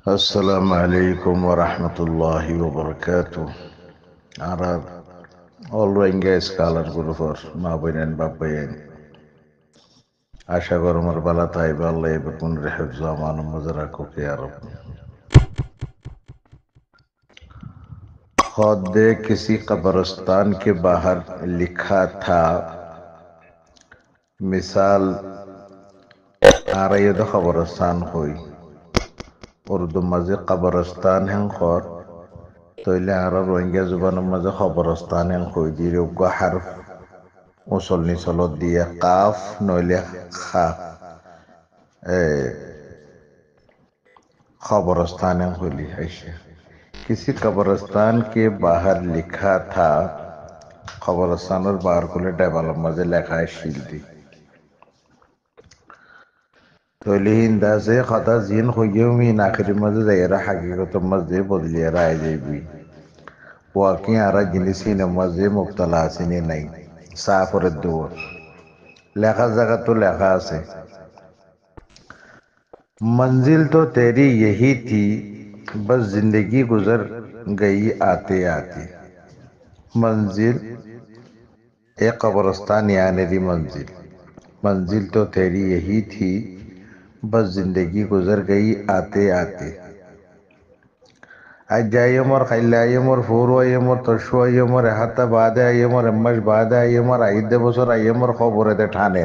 Assalamu alaikum warahmatullahi wabarakatuh. Arar all Rohingya scholar guru for Mabayan Babayan. आशा करो मर बला ताइब अल्लाह बकुन रहब ज़मान मज़रा को क्या रब खुद किसी कब्रिस्तान के बाहर लिखा था मिसाल आ रही है तो कब्रिस्तान हुई उर्दू मज़े कब्रिस्तान हैं खौर तो इले आरा रोहिंग्या ज़ुबान मज़े कब्रिस्तान हैं हुई जीरे उगा हर्फ उसल निसलो दिया काफ नोले खा कब्रिस्तान हैं हुई ऐसे किसी कब्रिस्तान के बाहर लिखा था कब्रिस्तान और बाहर को ले डेवलप मज़े लिखा है शील दी तो लेकिन दासे खता जीन खुयेमी नाखरी मज़े ज़ायरा हकीकत मज़े बदलिया राय जेबी वाकई आरा जिनिसी ने मज़े मुब्तला सीने नहीं साफ और दूर लिखा जगह तो लिखा से मंजिल तो तेरी यही थी बस जिंदगी गुजर गई आते आते मंजिल एक कब्रिस्तान यानी दी मंजिल मंजिल तो तेरी यही थी बस जिंदगी गुजर गई आते आते अजायमर खैलायमर फूरयमर तशवयमर हाता बादायमर अम्मश बादायमर आइदे बसर आयमर खबरे दे ठाने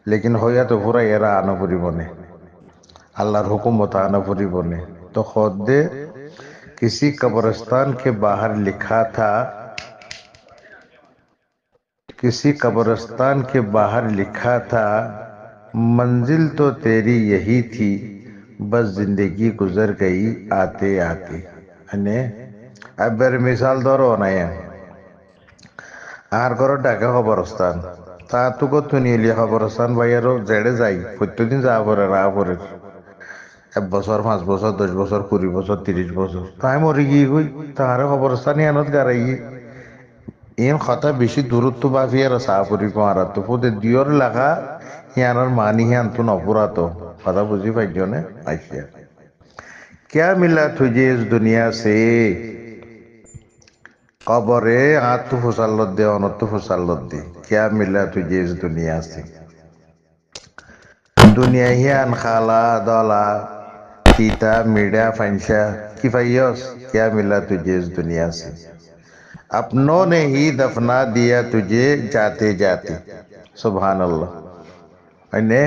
लेकिन होया तो पूरा एरा आना पूरी बने अल्लाहर हुकूमत आना पूरी बने तो खुद दे किसी कब्रिस्तान के बाहर लिखा था किसी कब्रिस्तान के बाहर लिखा था मंजिल तो तेरी यही थी बस जिंदगी गुजर गई आते आते अने अब बेर मिसाल दरो ना আর করো ঢাকা খবরস্থান তা তো কত নিয়ে খবরস্থান ভাইয়ারও জেড়ে যাই প্রত্যেকদিন যা পরে রা পরে 1 বছর 5 বছর 10 বছর 20 বছর 30 বছর তাই মরে গিয়ে গই তাহারে খবরস্থান আনত গারাই ইন কথা বেশি দূরত্ব বাফিয়ার সাহাপুরি পারা তো পোদে দিয়র লাগা ইয়ানোর মানি হিয়ান তো নপুরাত কথা বুঝি পাইছো না আইসিয়া क्या मिला तुझे इस दुनिया से कबरे आत फुसालत दे अनत फुसालत दे क्या मिला तुझे इस दुनिया से दुनिया ही अनखाला दौला तीता मीडा फंशा किफायस क्या मिला तुझे इस दुनिया से अपनों ने ही दफना दिया तुझे जाते जाते सुभान अल्लाह अने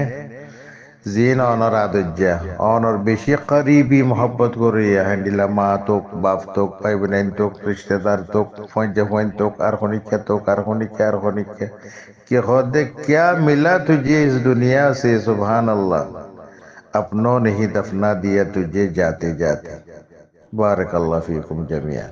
जीन ऑनर आदज्जा ऑनर बेशी करीबी मोहब्बत को रिया हंडिला माँ तोक बाप तोक भाई बहन तोक रिश्तेदार तोक फोन तोक आरखोनिक कि खुद क्या मिला तुझे इस दुनिया से सुभान अल्लाह अपनों ने ही दफना दिया तुझे जाते जाते बारक अल्लाह फीकुम जमिया।